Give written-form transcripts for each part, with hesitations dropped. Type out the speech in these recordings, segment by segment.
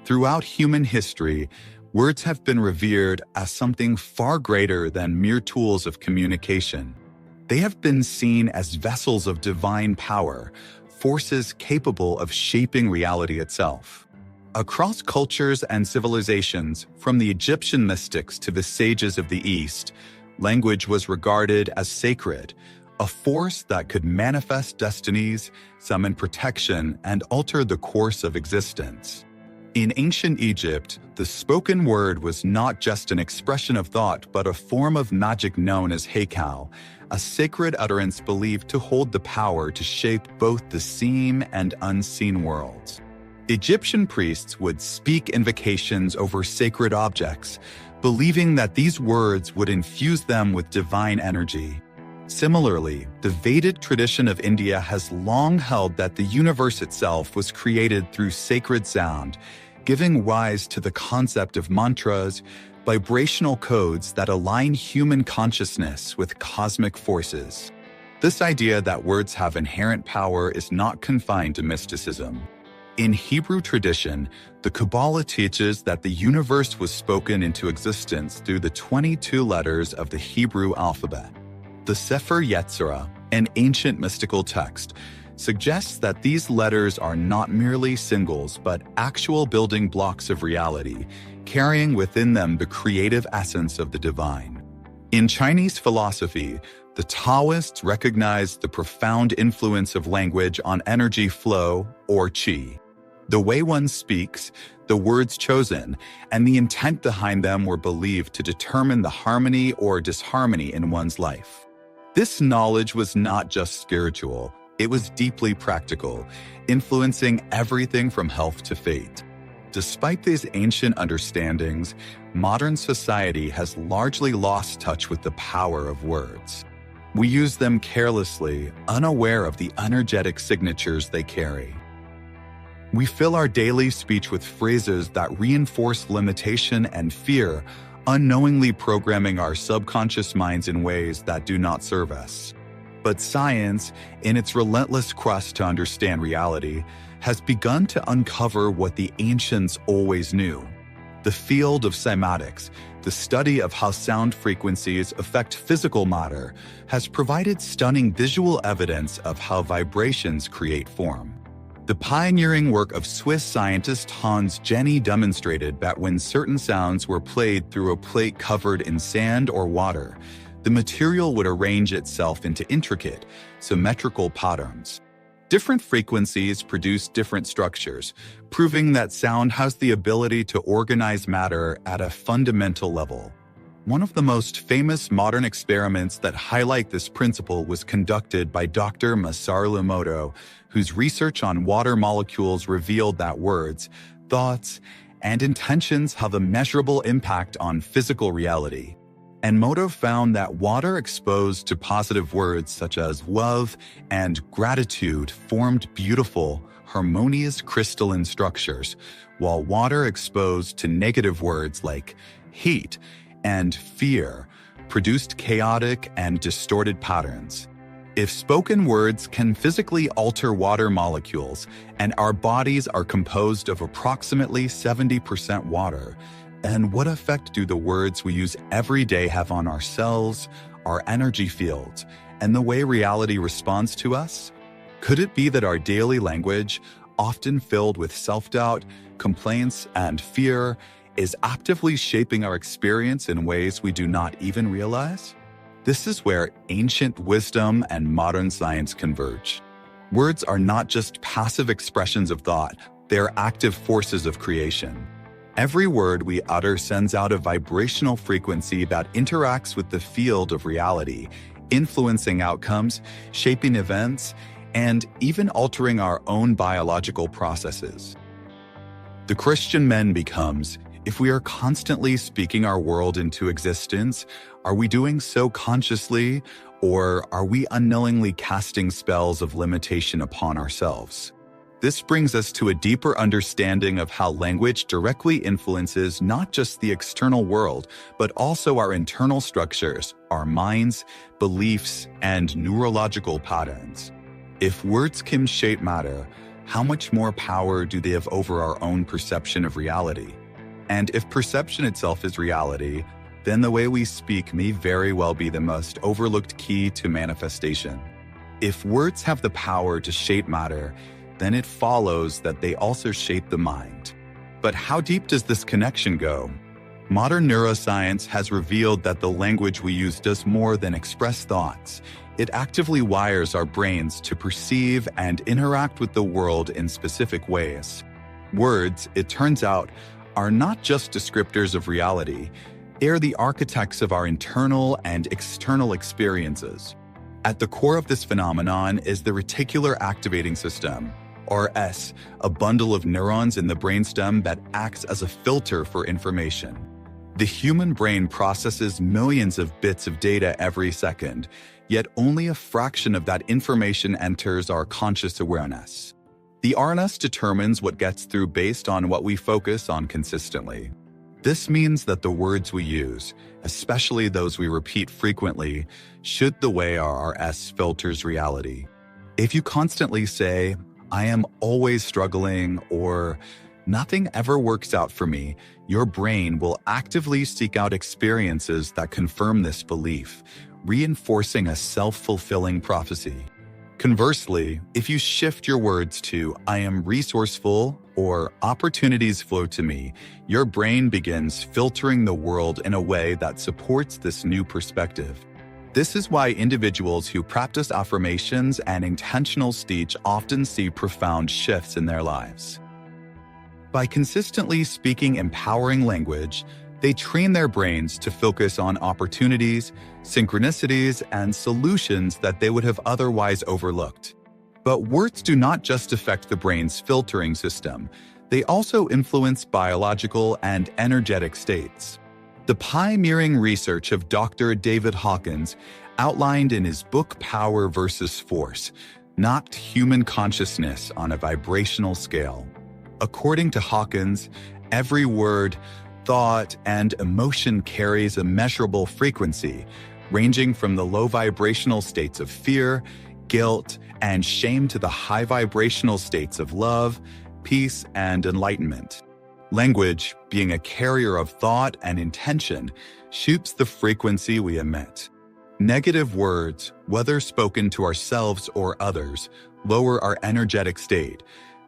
Throughout human history, words have been revered as something far greater than mere tools of communication. They have been seen as vessels of divine power, forces capable of shaping reality itself. Across cultures and civilizations, from the Egyptian mystics to the sages of the East, language was regarded as sacred, a force that could manifest destinies, summon protection, and alter the course of existence. In ancient Egypt, the spoken word was not just an expression of thought, but a form of magic known as Heikal, a sacred utterance believed to hold the power to shape both the seen and unseen worlds. Egyptian priests would speak invocations over sacred objects, believing that these words would infuse them with divine energy. Similarly, the Vedic tradition of India has long held that the universe itself was created through sacred sound, giving rise to the concept of mantras, vibrational codes that align human consciousness with cosmic forces. This idea that words have inherent power is not confined to mysticism. In Hebrew tradition, the Kabbalah teaches that the universe was spoken into existence through the 22 letters of the Hebrew alphabet. The Sefer Yetzirah, an ancient mystical text, suggests that these letters are not merely symbols but actual building blocks of reality, carrying within them the creative essence of the divine. In Chinese philosophy, the Taoists recognized the profound influence of language on energy flow, or qi. The way one speaks, the words chosen, and the intent behind them were believed to determine the harmony or disharmony in one's life. This knowledge was not just spiritual, it was deeply practical, influencing everything from health to fate. Despite these ancient understandings, modern society has largely lost touch with the power of words. We use them carelessly, unaware of the energetic signatures they carry. We fill our daily speech with phrases that reinforce limitation and fear, unknowingly programming our subconscious minds in ways that do not serve us. But science, in its relentless quest to understand reality, has begun to uncover what the ancients always knew. The field of cymatics, the study of how sound frequencies affect physical matter, has provided stunning visual evidence of how vibrations create form. The pioneering work of Swiss scientist Hans Jenny demonstrated that when certain sounds were played through a plate covered in sand or water, the material would arrange itself into intricate, symmetrical patterns. Different frequencies produce different structures, proving that sound has the ability to organize matter at a fundamental level. One of the most famous modern experiments that highlight this principle was conducted by Dr. Masaru Emoto, whose research on water molecules revealed that words, thoughts, and intentions have a measurable impact on physical reality. And Emoto found that water exposed to positive words such as love and gratitude formed beautiful, harmonious crystalline structures, while water exposed to negative words like hate and fear produced chaotic and distorted patterns. If spoken words can physically alter water molecules, and our bodies are composed of approximately 70% water, and what effect do the words we use every day have on our cells, our energy fields, and the way reality responds to us? Could it be that our daily language, often filled with self-doubt, complaints, and fear, is actively shaping our experience in ways we do not even realize? This is where ancient wisdom and modern science converge. Words are not just passive expressions of thought, they are active forces of creation. Every word we utter sends out a vibrational frequency that interacts with the field of reality, influencing outcomes, shaping events, and even altering our own biological processes. The Christian man becomes, if we are constantly speaking our world into existence, are we doing so consciously, or are we unknowingly casting spells of limitation upon ourselves? This brings us to a deeper understanding of how language directly influences not just the external world, but also our internal structures, our minds, beliefs, and neurological patterns. If words can shape matter, how much more power do they have over our own perception of reality? And if perception itself is reality, then the way we speak may very well be the most overlooked key to manifestation. If words have the power to shape matter, then it follows that they also shape the mind. But how deep does this connection go? Modern neuroscience has revealed that the language we use does more than express thoughts. It actively wires our brains to perceive and interact with the world in specific ways. Words, it turns out, are not just descriptors of reality. They are the architects of our internal and external experiences. At the core of this phenomenon is the reticular activating system, or S, a bundle of neurons in the brainstem that acts as a filter for information. The human brain processes millions of bits of data every second, yet only a fraction of that information enters our conscious awareness. The RNS determines what gets through based on what we focus on consistently. This means that the words we use, especially those we repeat frequently, should the way our RS filters reality. If you constantly say, "I am always struggling," or "nothing ever works out for me," your brain will actively seek out experiences that confirm this belief, reinforcing a self-fulfilling prophecy. Conversely, if you shift your words to "I am resourceful" or "opportunities flow to me," your brain begins filtering the world in a way that supports this new perspective. This is why individuals who practice affirmations and intentional speech often see profound shifts in their lives. By consistently speaking empowering language, they train their brains to focus on opportunities, synchronicities, and solutions that they would have otherwise overlooked. But words do not just affect the brain's filtering system, they also influence biological and energetic states. The pioneering research of Dr. David Hawkins, outlined in his book Power versus Force, knocked human consciousness on a vibrational scale. According to Hawkins, every word, thought, and emotion carries a measurable frequency, ranging from the low vibrational states of fear, guilt, and shame to the high vibrational states of love, peace, and enlightenment. Language, being a carrier of thought and intention, shapes the frequency we emit. Negative words, whether spoken to ourselves or others, lower our energetic state,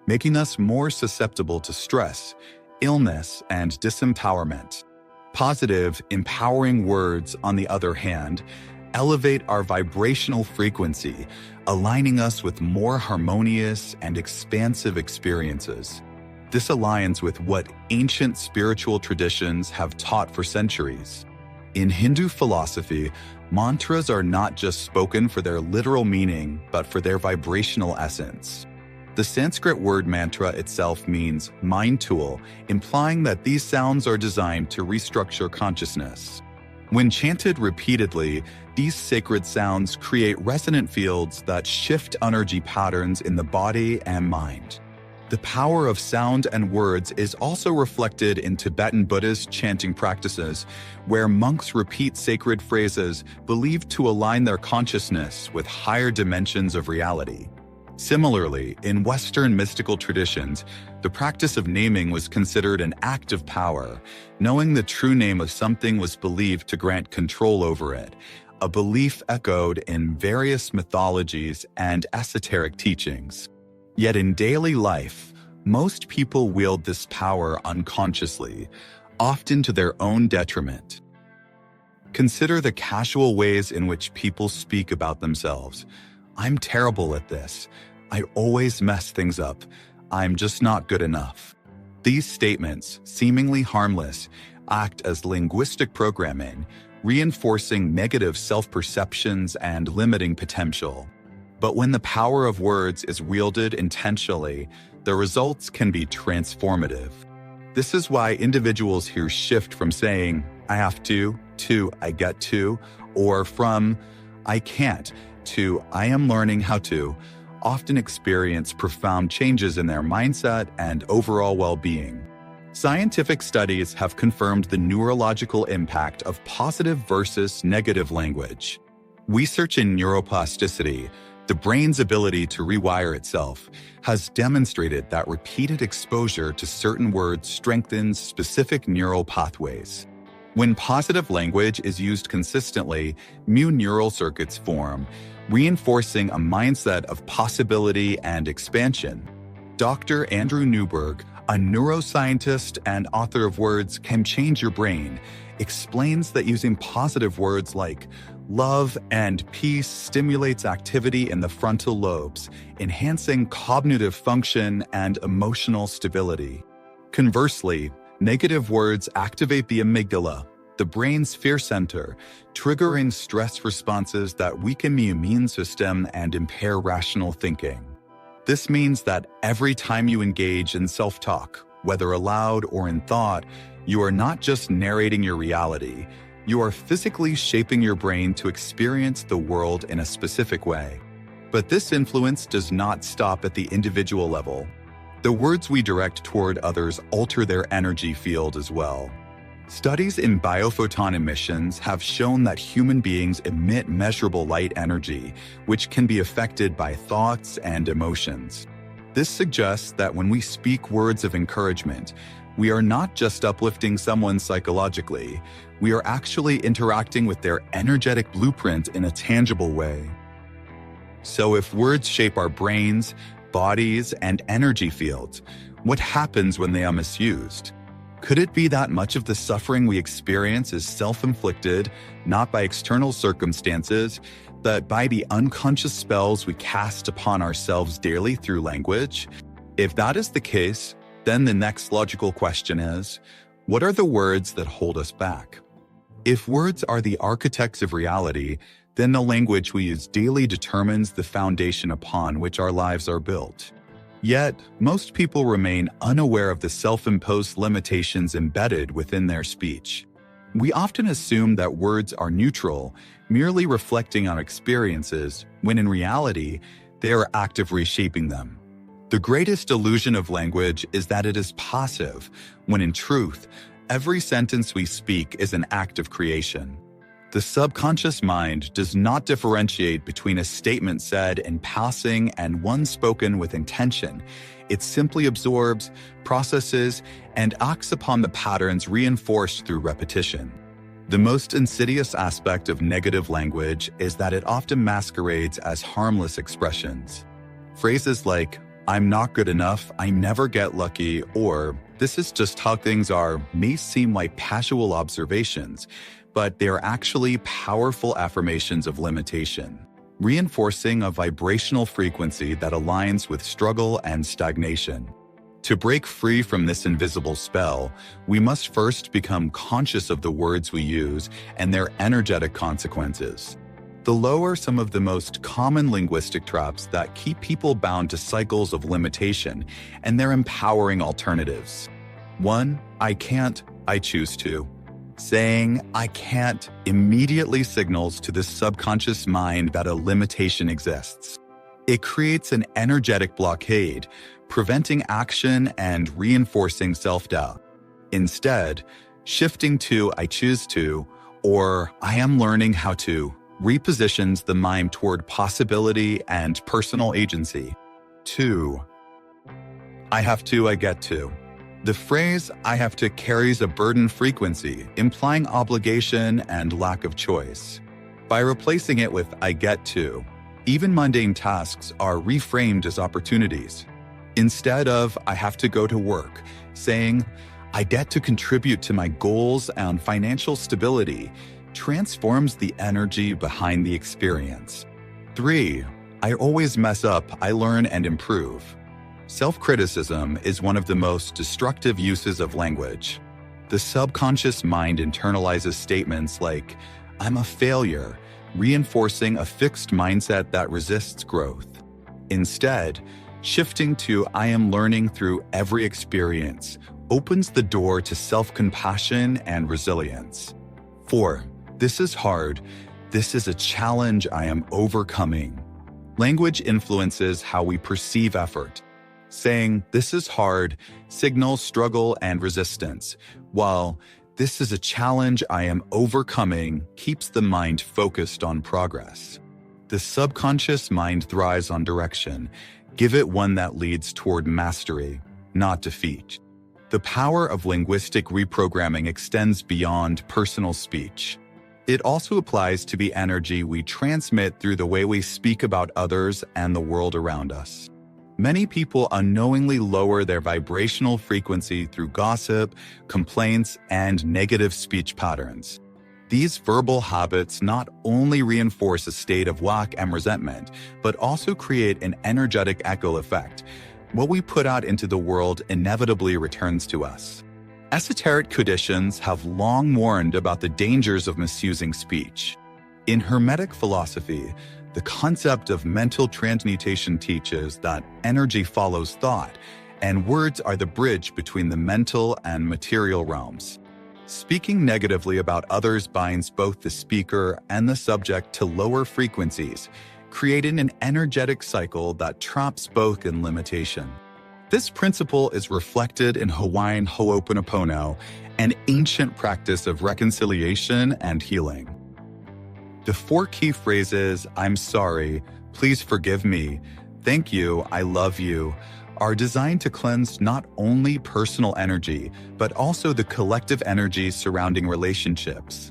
making us more susceptible to stress, illness, and disempowerment. Positive, empowering words, on the other hand, elevate our vibrational frequency, aligning us with more harmonious and expansive experiences. This aligns with what ancient spiritual traditions have taught for centuries. In Hindu philosophy, mantras are not just spoken for their literal meaning, but for their vibrational essence. The Sanskrit word mantra itself means mind tool, implying that these sounds are designed to restructure consciousness. When chanted repeatedly, these sacred sounds create resonant fields that shift energy patterns in the body and mind. The power of sound and words is also reflected in Tibetan Buddhist chanting practices, where monks repeat sacred phrases believed to align their consciousness with higher dimensions of reality. Similarly, in Western mystical traditions, the practice of naming was considered an act of power. Knowing the true name of something was believed to grant control over it, a belief echoed in various mythologies and esoteric teachings. Yet in daily life, most people wield this power unconsciously, often to their own detriment. Consider the casual ways in which people speak about themselves. "I'm terrible at this. I always mess things up. I'm just not good enough." These statements, seemingly harmless, act as linguistic programming, reinforcing negative self-perceptions and limiting potential. But when the power of words is wielded intentionally, the results can be transformative. This is why individuals here shift from saying, "I have to" "I get to," or from "I can't" to "I am learning how to," often experience profound changes in their mindset and overall well-being. Scientific studies have confirmed the neurological impact of positive versus negative language. Research in neuroplasticity, The brain's ability to rewire itself has demonstrated that repeated exposure to certain words strengthens specific neural pathways. When positive language is used consistently, new neural circuits form, reinforcing a mindset of possibility and expansion. Dr. Andrew Newberg, a neuroscientist and author of Words Can Change Your Brain, explains that using positive words like love and peace stimulates activity in the frontal lobes, enhancing cognitive function and emotional stability. Conversely, negative words activate the amygdala, the brain's fear center, triggering stress responses that weaken the immune system and impair rational thinking. This means that every time you engage in self-talk, whether aloud or in thought, you are not just narrating your reality, you are physically shaping your brain to experience the world in a specific way. But this influence does not stop at the individual level. The words we direct toward others alter their energy field as well. Studies in biophoton emissions have shown that human beings emit measurable light energy, which can be affected by thoughts and emotions. This suggests that when we speak words of encouragement, we are not just uplifting someone psychologically, we are actually interacting with their energetic blueprint in a tangible way. So if words shape our brains, bodies, and energy fields, what happens when they are misused? Could it be that much of the suffering we experience is self-inflicted, not by external circumstances, but by the unconscious spells we cast upon ourselves daily through language? If that is the case, then the next logical question is, what are the words that hold us back? If words are the architects of reality, then the language we use daily determines the foundation upon which our lives are built. Yet, most people remain unaware of the self-imposed limitations embedded within their speech. We often assume that words are neutral, merely reflecting on experiences, when in reality, they are actively reshaping them. The greatest illusion of language is that it is passive, when in truth, every sentence we speak is an act of creation. The subconscious mind does not differentiate between a statement said in passing and one spoken with intention. It simply absorbs, processes, and acts upon the patterns reinforced through repetition. The most insidious aspect of negative language is that it often masquerades as harmless expressions. Phrases like, "I'm not good enough, I never get lucky," or "this is just how things are," may seem like casual observations, but they are actually powerful affirmations of limitation, reinforcing a vibrational frequency that aligns with struggle and stagnation. To break free from this invisible spell, we must first become conscious of the words we use and their energetic consequences. Below are some of the most common linguistic traps that keep people bound to cycles of limitation and their empowering alternatives. 1. I can't, I choose to. Saying, "I can't," immediately signals to the subconscious mind that a limitation exists. It creates an energetic blockade, preventing action and reinforcing self-doubt. Instead, shifting to "I choose to" or "I am learning how to" repositions the mind toward possibility and personal agency. 2. I have to, I get to. The phrase "I have to" carries a burden frequency, implying obligation and lack of choice. By replacing it with "I get to," even mundane tasks are reframed as opportunities. Instead of "I have to go to work," saying "I get to contribute to my goals and financial stability" transforms the energy behind the experience. 3. I always mess up, I learn and improve. Self-criticism is one of the most destructive uses of language. The subconscious mind internalizes statements like, "I'm a failure," reinforcing a fixed mindset that resists growth. Instead, shifting to "I am learning through every experience" opens the door to self-compassion and resilience. 4. This is hard. This is a challenge I am overcoming. Language influences how we perceive effort. Saying "this is hard" signals struggle and resistance, while "this is a challenge I am overcoming" keeps the mind focused on progress. The subconscious mind thrives on direction. Give it one that leads toward mastery, not defeat. The power of linguistic reprogramming extends beyond personal speech. It also applies to the energy we transmit through the way we speak about others and the world around us. Many people unknowingly lower their vibrational frequency through gossip, complaints, and negative speech patterns. These verbal habits not only reinforce a state of lack and resentment, but also create an energetic echo effect. What we put out into the world inevitably returns to us. Esoteric traditions have long warned about the dangers of misusing speech. In Hermetic philosophy, the concept of mental transmutation teaches that energy follows thought, and words are the bridge between the mental and material realms. Speaking negatively about others binds both the speaker and the subject to lower frequencies, creating an energetic cycle that traps both in limitation. This principle is reflected in Hawaiian Ho'oponopono, an ancient practice of reconciliation and healing. The 4 key phrases, "I'm sorry," "Please forgive me," "Thank you," "I love you," are designed to cleanse not only personal energy, but also the collective energy surrounding relationships.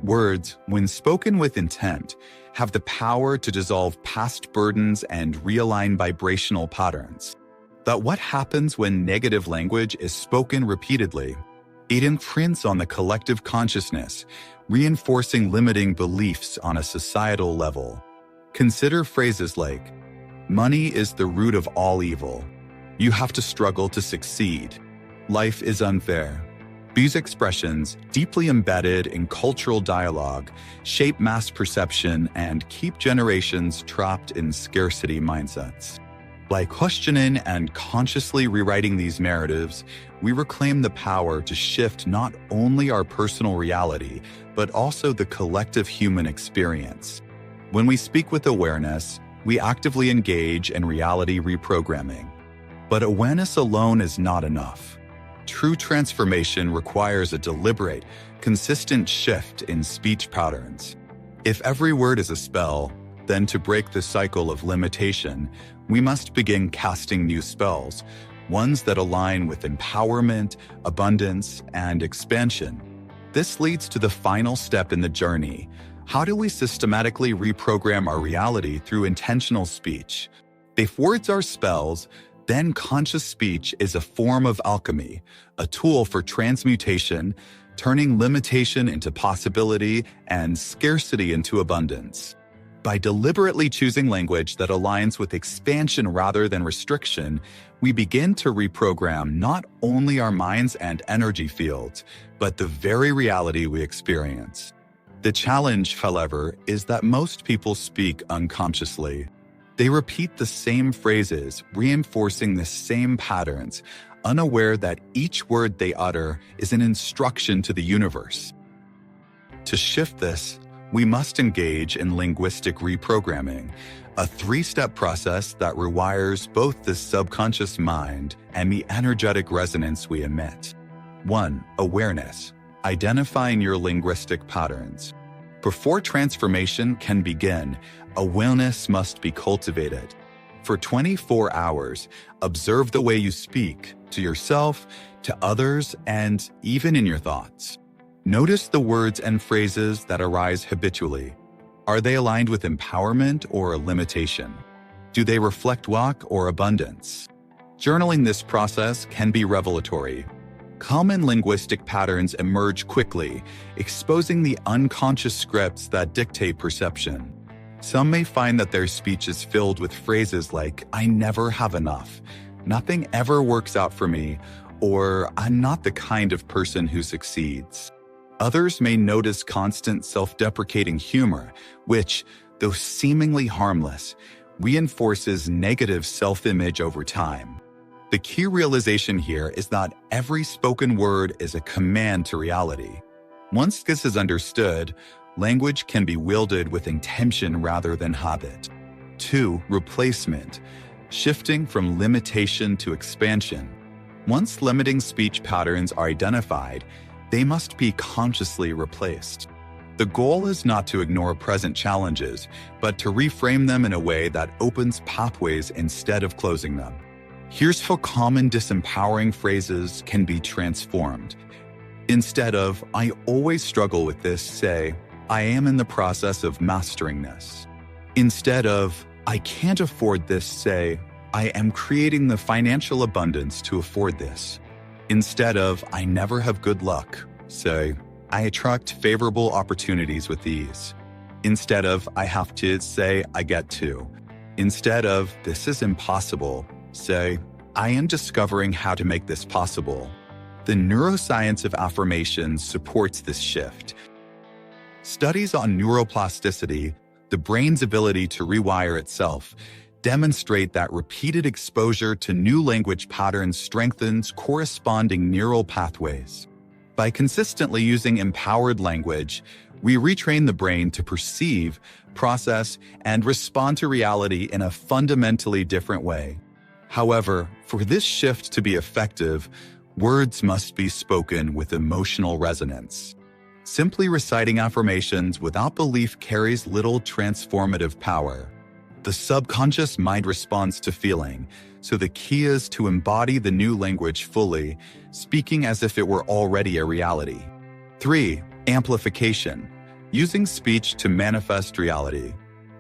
Words, when spoken with intent, have the power to dissolve past burdens and realign vibrational patterns. But what happens when negative language is spoken repeatedly? It imprints on the collective consciousness, reinforcing limiting beliefs on a societal level. Consider phrases like, "Money is the root of all evil," "You have to struggle to succeed," "Life is unfair." These expressions, deeply embedded in cultural dialogue, shape mass perception and keep generations trapped in scarcity mindsets. By questioning and consciously rewriting these narratives, we reclaim the power to shift not only our personal reality, but also the collective human experience. When we speak with awareness, we actively engage in reality reprogramming. But awareness alone is not enough. True transformation requires a deliberate, consistent shift in speech patterns. If every word is a spell, then to break the cycle of limitation, we must begin casting new spells, ones that align with empowerment, abundance, and expansion. This leads to the final step in the journey. How do we systematically reprogram our reality through intentional speech? If words are spells, then conscious speech is a form of alchemy, a tool for transmutation, turning limitation into possibility and scarcity into abundance. By deliberately choosing language that aligns with expansion rather than restriction, we begin to reprogram not only our minds and energy fields, but the very reality we experience. The challenge, however, is that most people speak unconsciously. They repeat the same phrases, reinforcing the same patterns, unaware that each word they utter is an instruction to the universe. To shift this, we must engage in linguistic reprogramming, a 3-step process that rewires both the subconscious mind and the energetic resonance we emit. 1. Awareness. Identifying your linguistic patterns. Before transformation can begin, awareness must be cultivated. For 24 hours, observe the way you speak to yourself, to others, and even in your thoughts. Notice the words and phrases that arise habitually. Are they aligned with empowerment or limitation? Do they reflect lack or abundance? Journaling this process can be revelatory. Common linguistic patterns emerge quickly, exposing the unconscious scripts that dictate perception. Some may find that their speech is filled with phrases like, "I never have enough," "Nothing ever works out for me," or "I'm not the kind of person who succeeds." Others may notice constant self-deprecating humor, which, though seemingly harmless, reinforces negative self-image over time. The key realization here is that every spoken word is a command to reality. Once this is understood, language can be wielded with intention rather than habit. 2. Replacement. Shifting from limitation to expansion. Once limiting speech patterns are identified, they must be consciously replaced. The goal is not to ignore present challenges, but to reframe them in a way that opens pathways instead of closing them. Here's how common disempowering phrases can be transformed. Instead of, "I always struggle with this," say, "I am in the process of mastering this." Instead of, "I can't afford this," say, "I am creating the financial abundance to afford this." Instead of, "I never have good luck," say, "I attract favorable opportunities with ease." Instead of, "I have to," say, "I get to." Instead of, "This is impossible," say, "I am discovering how to make this possible." The neuroscience of affirmations supports this shift. Studies on neuroplasticity, the brain's ability to rewire itself, demonstrate that repeated exposure to new language patterns strengthens corresponding neural pathways. By consistently using empowered language, we retrain the brain to perceive, process, and respond to reality in a fundamentally different way. However, for this shift to be effective, words must be spoken with emotional resonance. Simply reciting affirmations without belief carries little transformative power. The subconscious mind responds to feeling, so the key is to embody the new language fully, speaking as if it were already a reality. 3. Amplification. Using speech to manifest reality.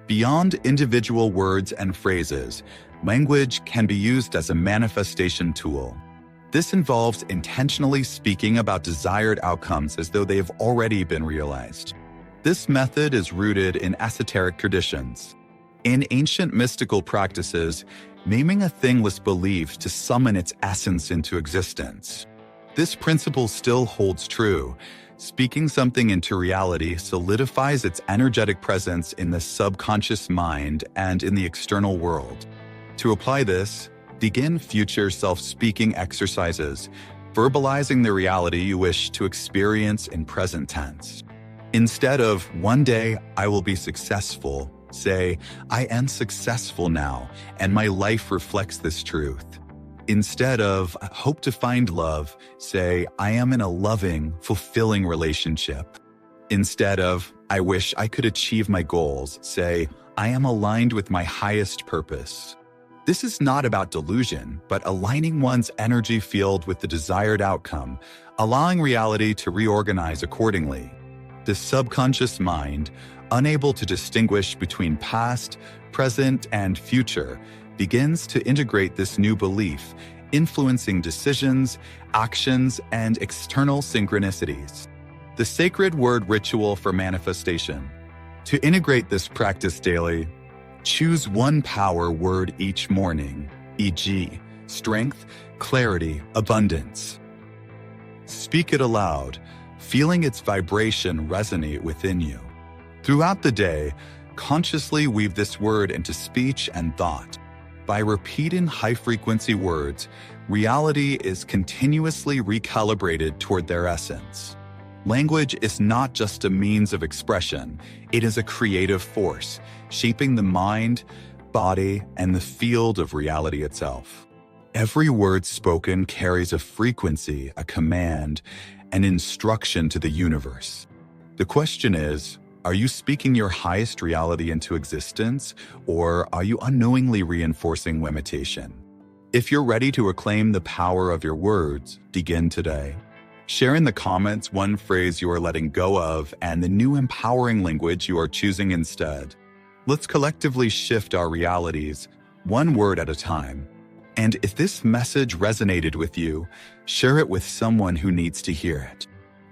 Beyond individual words and phrases, language can be used as a manifestation tool. This involves intentionally speaking about desired outcomes as though they have already been realized. This method is rooted in esoteric traditions. In ancient mystical practices, naming a thing was believed to summon its essence into existence. This principle still holds true. Speaking something into reality solidifies its energetic presence in the subconscious mind and in the external world. To apply this, begin future self-speaking exercises, verbalizing the reality you wish to experience in present tense. Instead of, "One day I will be successful," say, "I am successful now, and my life reflects this truth." Instead of, "I hope to find love," say, "I am in a loving, fulfilling relationship." Instead of, "I wish I could achieve my goals," say, "I am aligned with my highest purpose." This is not about delusion, but aligning one's energy field with the desired outcome, allowing reality to reorganize accordingly. The subconscious mind, unable to distinguish between past, present, and future, begins to integrate this new belief, influencing decisions, actions, and external synchronicities. The sacred word ritual for manifestation. To integrate this practice daily, choose one power word each morning, e.g., strength, clarity, abundance. Speak it aloud, feeling its vibration resonate within you. Throughout the day, consciously weave this word into speech and thought. By repeating high-frequency words, reality is continuously recalibrated toward their essence. Language is not just a means of expression, it is a creative force, shaping the mind, body, and the field of reality itself. Every word spoken carries a frequency, a command, an instruction to the universe. The question is, are you speaking your highest reality into existence, or are you unknowingly reinforcing limitation? If you're ready to reclaim the power of your words, begin today. Share in the comments one phrase you are letting go of and the new empowering language you are choosing instead. Let's collectively shift our realities, one word at a time. And if this message resonated with you, share it with someone who needs to hear it.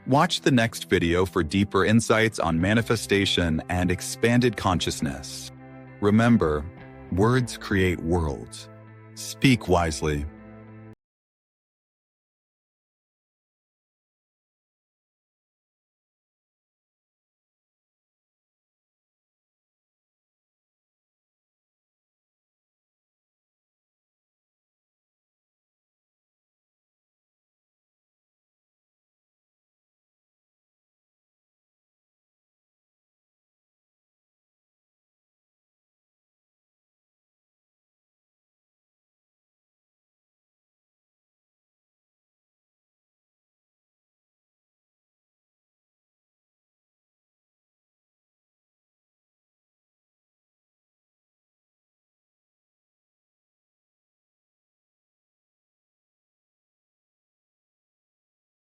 Watch the next video for deeper insights on manifestation and expanded consciousness. Remember, words create worlds. Speak wisely.